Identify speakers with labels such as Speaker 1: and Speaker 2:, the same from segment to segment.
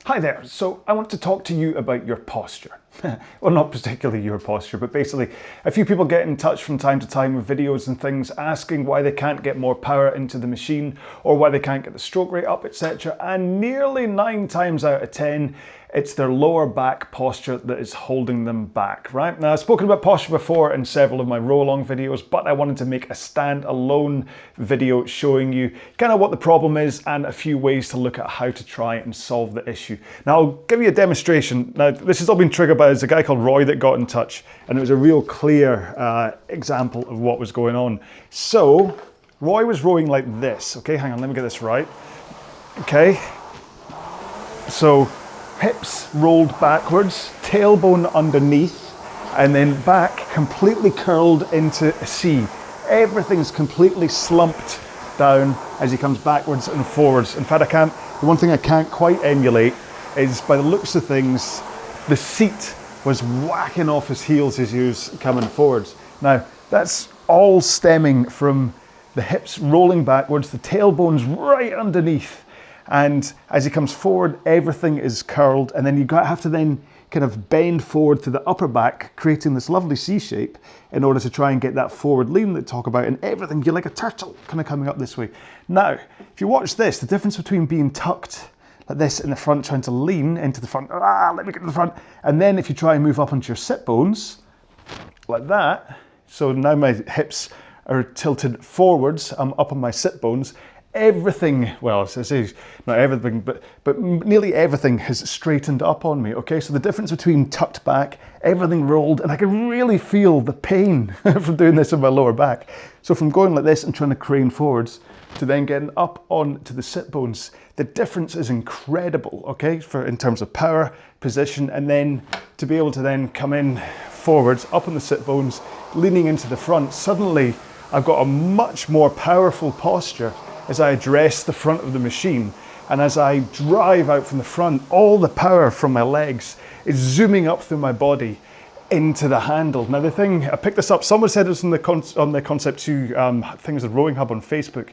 Speaker 1: Hi there, so I want to talk to you about your posture. Well, not particularly your posture, but basically a few people get in touch from time to time with videos and things asking why they can't get more power into the machine or why they can't get the stroke rate up, etc. And nearly 9 times out of 10, it's their lower back posture that is holding them back, right? Now, I've spoken about posture before in several of my RowAlong videos, but I wanted to make a standalone video showing you kind of what the problem is and a few ways to look at how to try and solve the issue. Now, I'll give you a demonstration. Now, this has all been triggered by a guy called Roy that got in touch, and it was a real clear example of what was going on. So, Roy was rowing like this. Okay, hang on, let me get this right. Okay, so hips rolled backwards, tailbone underneath, and then back completely curled into a C. Everything's completely slumped down as he comes backwards and forwards. In fact, the one thing I can't quite emulate is, by the looks of things, the seat was whacking off his heels as he was coming forwards. Now, that's all stemming from the hips rolling backwards, the tailbone's right underneath, and as he comes forward, everything is curled, and then you have to then kind of bend forward to the upper back, creating this lovely C shape in order to try and get that forward lean that I talk about, and everything, you're like a turtle kind of coming up this way. Now, if you watch this, the difference between being tucked like this in the front, trying to lean into the front, let me get to the front, and then if you try and move up onto your sit bones, like that, so now my hips are tilted forwards, I'm up on my sit bones, everything, well, I say not everything, but nearly everything has straightened up on me, okay? So the difference between tucked back, everything rolled, and I can really feel the pain from doing this in my lower back. So from going like this and trying to crane forwards to then getting up onto the sit bones, the difference is incredible, okay? In terms of power, position, and then to be able to then come in forwards, up on the sit bones, leaning into the front, suddenly I've got a much more powerful posture as I address the front of the machine. And as I drive out from the front, all the power from my legs is zooming up through my body into the handle. Now the thing, I picked this up, someone said this on the Concept 2 things, the Rowing Hub on Facebook,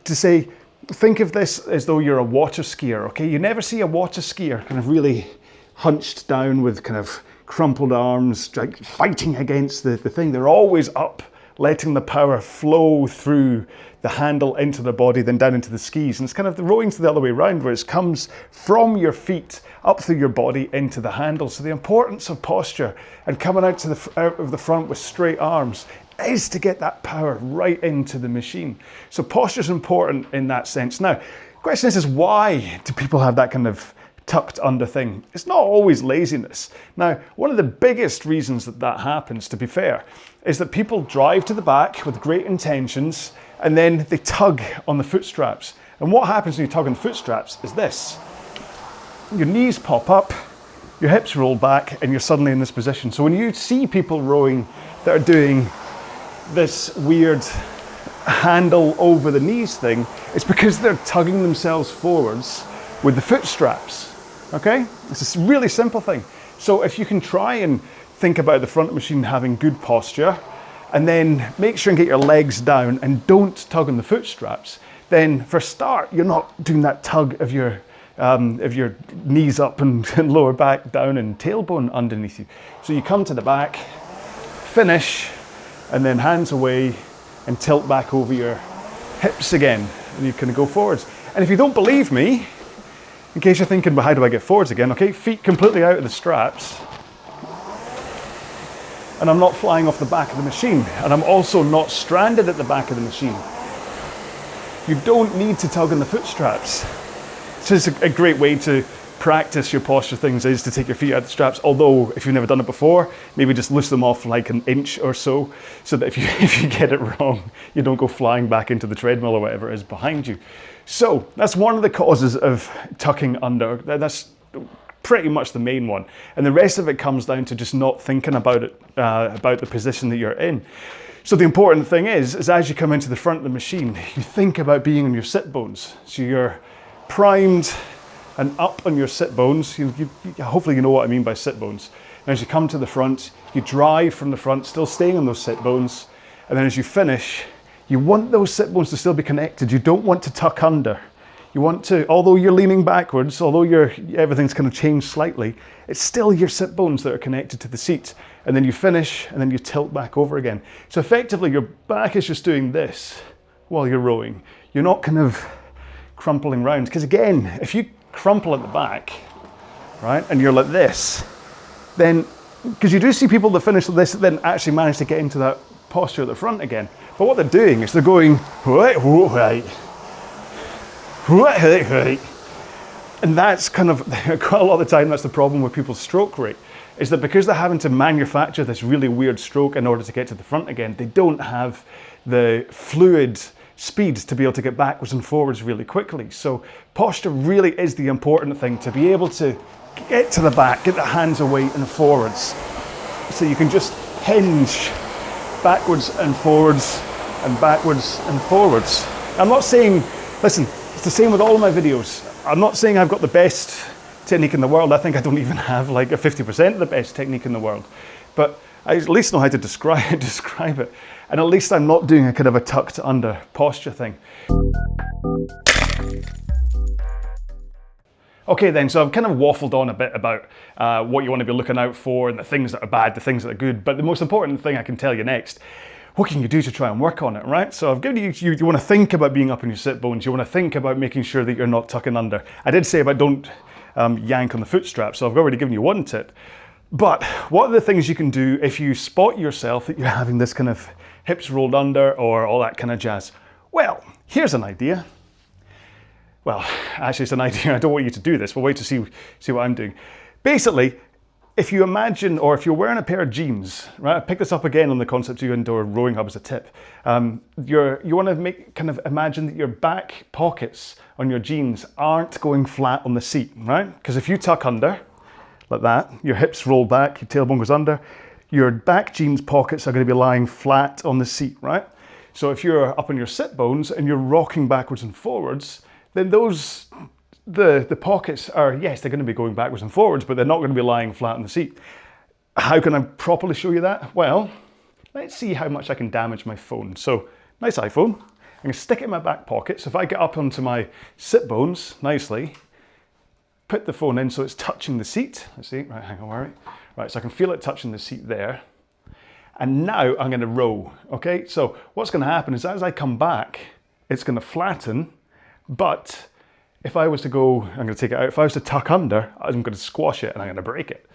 Speaker 1: to say, think of this as though you're a water skier, okay? You never see a water skier kind of really hunched down with kind of crumpled arms, like fighting against the thing. They're always up, letting the power flow through the handle into the body, then down into the skis. And it's kind of the rowing's the other way around, where it comes from your feet up through your body into the handle. So the importance of posture and coming out of the front with straight arms is to get that power right into the machine. So posture is important in that sense. Now, the question is why do people have that kind of tucked under thing? It's not always laziness. Now, one of the biggest reasons that happens, to be fair, is that people drive to the back with great intentions and then they tug on the foot straps. And what happens when you tug on the foot straps is this. Your knees pop up, your hips roll back, and you're suddenly in this position. So when you see people rowing that are doing this weird handle over the knees thing, it's because they're tugging themselves forwards with the foot straps, okay? It's a really simple thing. So if you can try and think about the front of the machine having good posture, and then make sure and get your legs down and don't tug on the foot straps, then for a start, you're not doing that tug of your knees up and lower back down and tailbone underneath you. So you come to the back, finish, and then hands away and tilt back over your hips again, and you can go forwards. And if you don't believe me, in case you're thinking, well, how do I get forwards again? Okay, feet completely out of the straps, and I'm not flying off the back of the machine, and I'm also not stranded at the back of the machine. You don't need to tug on the foot straps. So it's a great way to practice your posture things, is to take your feet out of the straps, although if you've never done it before, maybe just loose them off like an inch or so that if you get it wrong, you don't go flying back into the treadmill or whatever is behind you. So that's one of the causes of tucking under. That's pretty much the main one, and the rest of it comes down to just not thinking about it, about the position that you're in. So the important thing is as you come into the front of the machine, you think about being on your sit bones. So you're primed and up on your sit bones. Hopefully you know what I mean by sit bones. And as you come to the front, you drive from the front, still staying on those sit bones, and then as you finish, you want those sit bones to still be connected. You don't want to tuck under. You want to, although you're leaning backwards, although everything's kind of changed slightly, it's still your sit bones that are connected to the seat. And then you finish, and then you tilt back over again. So effectively, your back is just doing this while you're rowing. You're not kind of crumpling round. Because again, if you crumple at the back, right, and you're like this, then, because you do see people that finish like this, then actually manage to get into that posture at the front again. But what they're doing is they're going, right. And that's kind of, quite a lot of the time, that's the problem with people's stroke rate, is that because they're having to manufacture this really weird stroke in order to get to the front again, they don't have the fluid speed to be able to get backwards and forwards really quickly. So posture really is the important thing, to be able to get to the back, get the hands away and forwards. So you can just hinge backwards and forwards and backwards and forwards. I'm not saying, listen, it's the same with all of my videos. I'm not saying I've got the best technique in the world. I think I don't even have like a 50% of the best technique in the world. But I at least know how to describe it. And at least I'm not doing a kind of a tucked under posture thing. Okay then, so I've kind of waffled on a bit about what you want to be looking out for and the things that are bad, the things that are good. But the most important thing I can tell you next, what can you do to try and work on it, right? So I've given you want to think about being up on your sit bones. You want to think about making sure that you're not tucking under. I did say about don't yank on the foot strap, so I've already given you one tip. But what are the things you can do if you spot yourself that you're having this kind of hips rolled under or all that kind of jazz? Well, here's an idea. Well, actually it's an idea. I don't want you to do this, but wait to see what I'm doing. Basically, if you imagine, or if you're wearing a pair of jeans, right? I pick this up again on the Concept 2 Indoor Rowing Hub as a tip. You want to imagine that your back pockets on your jeans aren't going flat on the seat, right? Because if you tuck under, like that, your hips roll back, your tailbone goes under, your back jeans pockets are going to be lying flat on the seat, right? So if you're up on your sit bones and you're rocking backwards and forwards, then the pockets are, yes, they're going to be going backwards and forwards, but they're not going to be lying flat on the seat. How can I properly show you that? Well, let's see how much I can damage my phone. So, nice iPhone. I'm going to stick it in my back pocket. So if I get up onto my sit bones nicely, put the phone in so it's touching the seat. Let's see, right, hang on, right, so I can feel it touching the seat there. And now I'm going to row, okay? So what's going to happen is as I come back, it's going to flatten, but if I was to go, I'm going to take it out, if I was to tuck under, I'm going to squash it and I'm going to break it.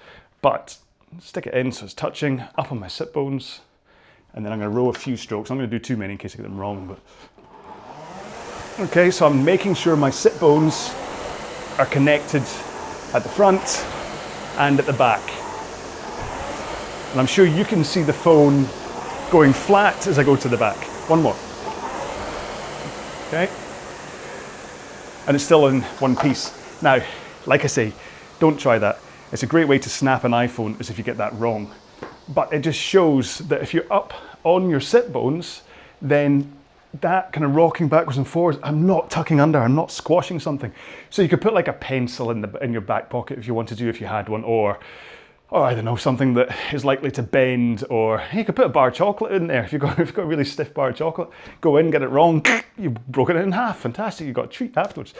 Speaker 1: But stick it in so it's touching up on my sit bones, and then I'm going to row a few strokes. I'm going to do too many in case I get them wrong. But okay, so I'm making sure my sit bones are connected at the front and at the back. And I'm sure you can see the phone going flat as I go to the back. One more. Okay. And it's still in one piece. Now, like I say, don't try that. It's a great way to snap an iPhone is if you get that wrong. But it just shows that if you're up on your sit bones, then that kind of rocking backwards and forwards, I'm not tucking under, I'm not squashing something. So you could put like a pencil in your back pocket if you want to, if you had one, or I don't know, something that is likely to bend, or you could put a bar of chocolate in there. If you've got a really stiff bar of chocolate, go in, get it wrong, you've broken it in half, fantastic, you've got a treat afterwards.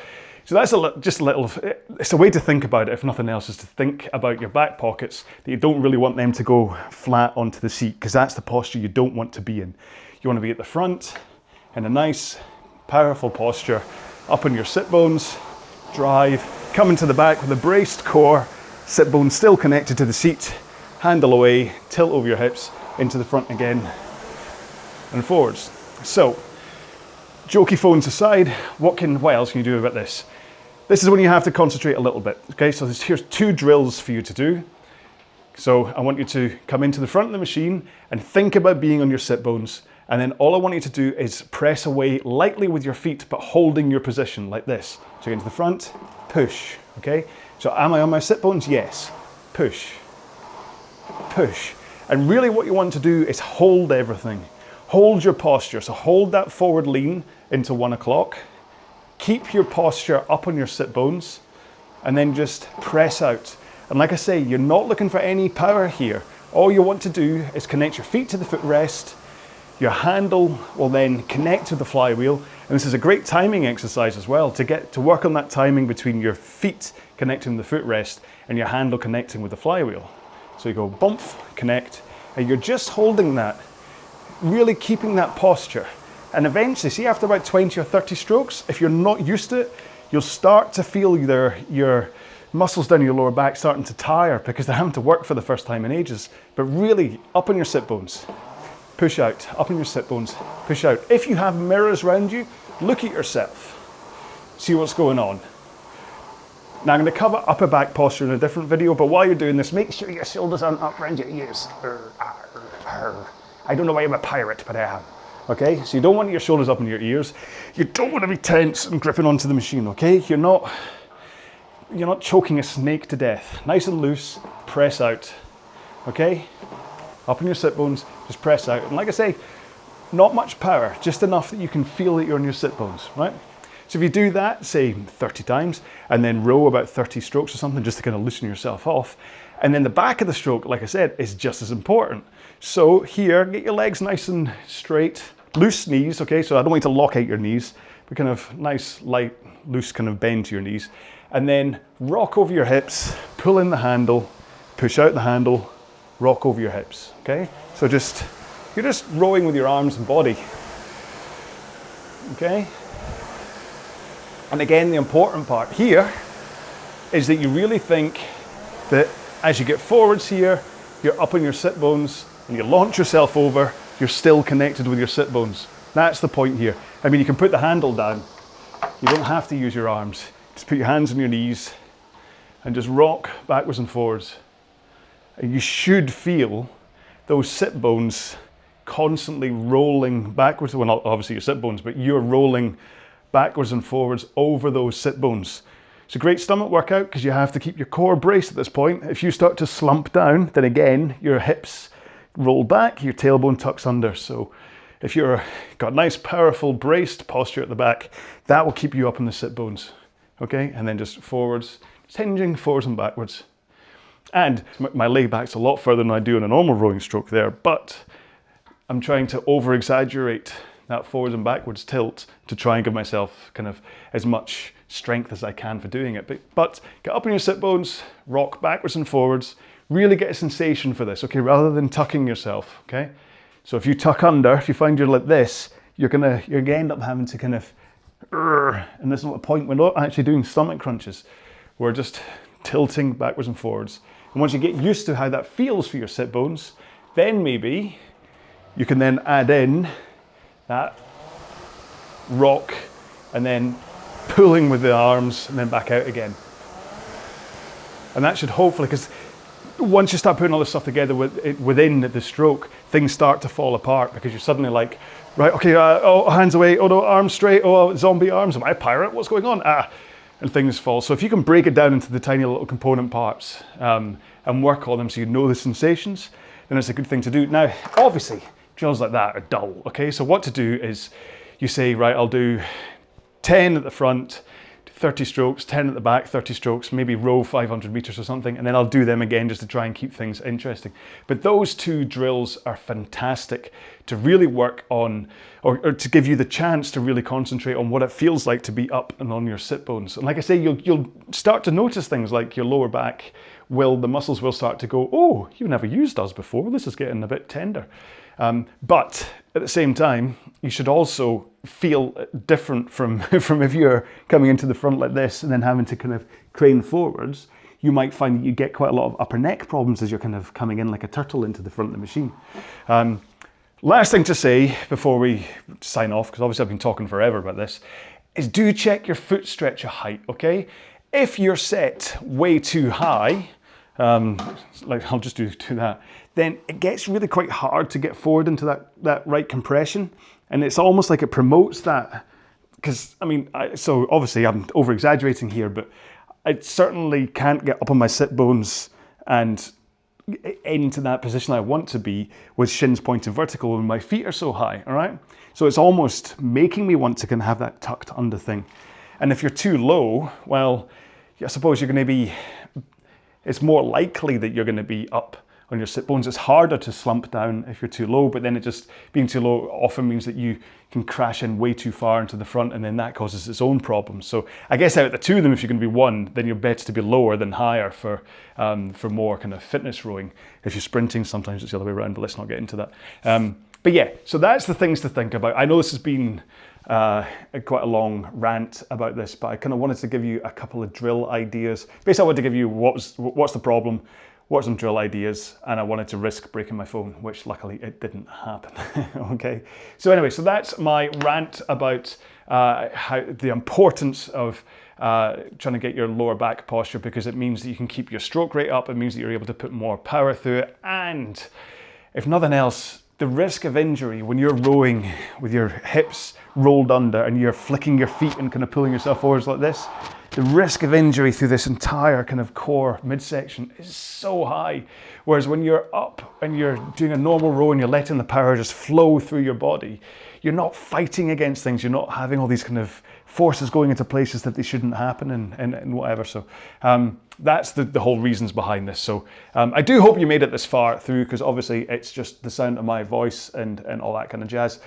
Speaker 1: So that's just a little, it's a way to think about it, if nothing else, is to think about your back pockets, that you don't really want them to go flat onto the seat, because that's the posture you don't want to be in. You want to be at the front, in a nice, powerful posture, up on your sit bones, drive, come into the back with a braced core, sit bones still connected to the seat, handle away, tilt over your hips, into the front again, and forwards. So, jokey phones aside, what else can you do about this? This is when you have to concentrate a little bit. Okay, so here's 2 drills for you to do. So I want you to come into the front of the machine and think about being on your sit bones. And then all I want you to do is press away lightly with your feet, but holding your position like this. So get into the front, push, okay? So am I on my sit bones? Yes. Push, push. And really what you want to do is hold everything. Hold your posture. So hold that forward lean into 1 o'clock. Keep your posture up on your sit bones, and then just press out. And like I say, you're not looking for any power here. All you want to do is connect your feet to the footrest. Your handle will then connect to the flywheel, And this is a great timing exercise as well, to work on that timing between your feet connecting with the footrest and your handle connecting with the flywheel. So you go bump, connect, and you're just holding that, really keeping that posture. And eventually, see, after about 20 or 30 strokes, if you're not used to it, you'll start to feel your muscles down your lower back starting to tire because they're having to work for the first time in ages. But really, up on your sit bones, push out, up on your sit bones, push out. If you have mirrors around you, look at yourself, see what's going on. Now I'm going to cover upper back posture in a different video, but while you're doing this, make sure your shoulders aren't up around your ears. I don't know why I'm a pirate, but I am. Okay, so you don't want your shoulders up in your ears. You don't want to be tense and gripping onto the machine, okay? You're not choking a snake to death. Nice and loose, press out, okay? Up on your sit bones, just press out. And like I say, not much power, just enough that you can feel that you're on your sit bones, right? So if you do that, say 30 times, and then row about 30 strokes or something, just to kind of loosen yourself off. And then the back of the stroke, like I said, is just as important. So here, get your legs nice and straight, loose knees, okay? So I don't want you to lock out your knees, but kind of nice, light, loose kind of bend to your knees. And then rock over your hips, pull in the handle, push out the handle, rock over your hips, okay? So you're just rowing with your arms and body, okay? And again, the important part here is that you really think that as you get forwards here, you're up on your sit bones and you launch yourself over, you're still connected with your sit bones. That's the point here. I mean, you can put the handle down. You don't have to use your arms. Just put your hands on your knees and just rock backwards and forwards. And you should feel those sit bones constantly rolling backwards. Well, not obviously your sit bones, but you're rolling backwards and forwards over those sit bones. It's a great stomach workout because you have to keep your core braced at this point. If you start to slump down, then again, your hips roll back, your tailbone tucks under. So if you've got nice, powerful, braced posture at the back, that will keep you up in the sit bones. Okay, and then just forwards, just hinging forwards and backwards. And my lay back's a lot further than I do in a normal rowing stroke there, but I'm trying to over-exaggerate that forwards and backwards tilt to try and give myself kind of as much strength as I can for doing it. But get up on your sit bones, rock backwards and forwards, really get a sensation for this, okay, rather than tucking yourself, okay? So if you tuck under, if you find you're like this, you're gonna end up having to kind of, and there's not a point, we're not actually doing stomach crunches. We're just tilting backwards and forwards. And once you get used to how that feels for your sit bones, then maybe you can then add in that rock and then pulling with the arms and then back out again. And that should hopefully, because once you start putting all this stuff together within the stroke, things start to fall apart because you're suddenly like, right, okay, oh, hands away, oh no, arms straight, oh, zombie arms, am I a pirate? What's going on? And things fall. So if you can break it down into the tiny little component parts and work on them so you know the sensations, then it's a good thing to do. Now, obviously, drills like that are dull, okay? So what to do is you say, right, I'll do 10 at the front, 30 strokes, 10 at the back, 30 strokes, maybe row 500 meters or something, and then I'll do them again just to try and keep things interesting. But those two drills are fantastic to really work on, or to give you the chance to really concentrate on what it feels like to be up and on your sit bones. And like I say, you'll start to notice things like your lower back the muscles will start to go, oh, you've never used us before, this is getting a bit tender. But at the same time, you should also feel different from if you're coming into the front like this and then having to kind of crane forwards. You might find that you get quite a lot of upper neck problems as you're kind of coming in like a turtle into the front of the machine. Last thing to say before we sign off, because obviously I've been talking forever about this, is do check your foot stretcher height, okay? If you're set way too high, like I'll just do that, then it gets really quite hard to get forward into that right compression. And it's almost like it promotes that, because I mean, so obviously I'm over exaggerating here, but I certainly can't get up on my sit bones and into that position I want to be with shins pointed vertical when my feet are so high, all right? So it's almost making me want to kind of have that tucked under thing. And if you're too low, well, I suppose you're going to be, it's more likely that you're going to be up on your sit bones. It's harder to slump down if you're too low, but then it just being too low often means that you can crash in way too far into the front, and then that causes its own problems. So I guess out of the two of them, if you're going to be one, then you're better to be lower than higher for more kind of fitness rowing. If you're sprinting, sometimes it's the other way around, but let's not get into that. But yeah, so that's the things to think about. I know this has been quite a long rant about this, but I kind of wanted to give you a couple of drill ideas. Basically, I wanted to give you what's the problem, what's some drill ideas, and I wanted to risk breaking my phone, which luckily it didn't happen. Okay, so anyway, so that's my rant about how the importance of trying to get your lower back posture, because it means that you can keep your stroke rate up, it means that you're able to put more power through it, and if nothing else, the risk of injury when you're rowing with your hips rolled under and you're flicking your feet and kind of pulling yourself forwards like this, the risk of injury through this entire kind of core midsection is so high. Whereas when you're up and you're doing a normal row and you're letting the power just flow through your body, you're not fighting against things, you're not having all these kind of forces going into places that they shouldn't happen and whatever. So that's the whole reasons behind this. So I do hope you made it this far through, because obviously it's just the sound of my voice and all that kind of jazz.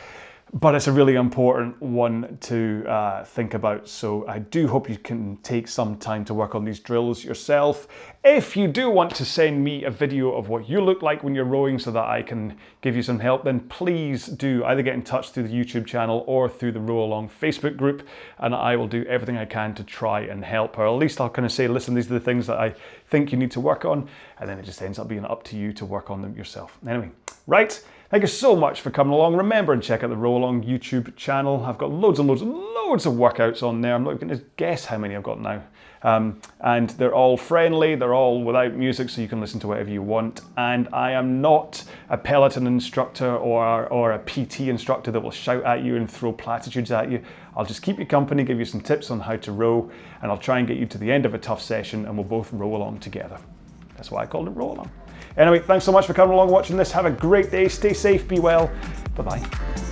Speaker 1: But it's a really important one to think about. So I do hope you can take some time to work on these drills yourself. If you do want to send me a video of what you look like when you're rowing so that I can give you some help, then please do either get in touch through the YouTube channel or through the RowAlong Facebook group, and I will do everything I can to try and help. Or at least I'll kind of say, listen, these are the things that I think you need to work on, and then it just ends up being up to you to work on them yourself. Anyway, right. Thank you so much for coming along. Remember and check out the RowAlong YouTube channel. I've got loads and loads of workouts on there. I'm not going to guess how many I've got now. And they're all friendly, they're all without music, so you can listen to whatever you want. And I am not a Peloton instructor or a PT instructor that will shout at you and throw platitudes at you. I'll just keep you company, give you some tips on how to row, and I'll try and get you to the end of a tough session and we'll both row along together. That's why I called it RowAlong. Anyway, thanks so much for coming along watching this. Have a great day. Stay safe, be well. Bye-bye.